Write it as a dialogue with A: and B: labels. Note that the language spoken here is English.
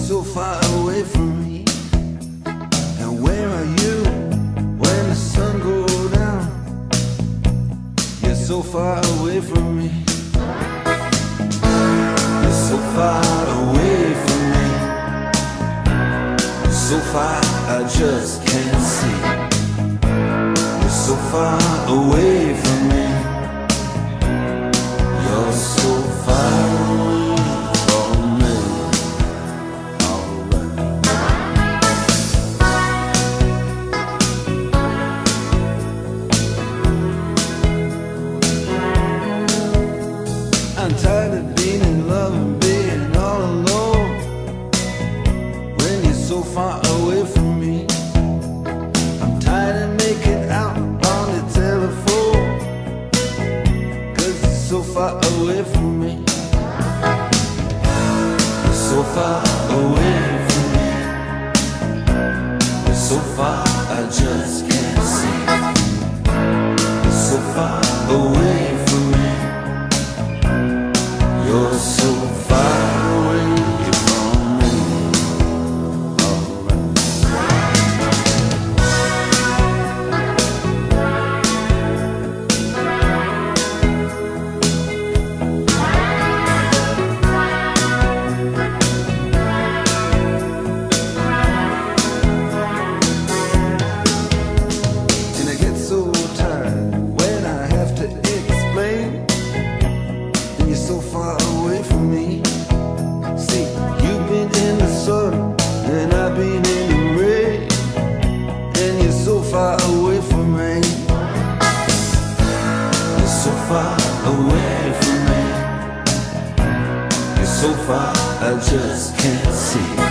A: so far away from me. And where are you when the sun goes down? You're so far away from me. You're so far away from me. So far I just can't see. You're so far away from me. You're so far away from me. I'm tired of being in love and being all alone when you're so far away from me. I'm tired of making out on the telephone, 'cause you're so far away from me. You're so far away from me. You're so far I just can't see. You're so far away from me. You're so far away from me. And I get so tired when I have to explain. And you're so far away from me. See, you've been in the sun and I've been in the rain, and you're so far away from me. You're so far away from me. You're so far I just can't see.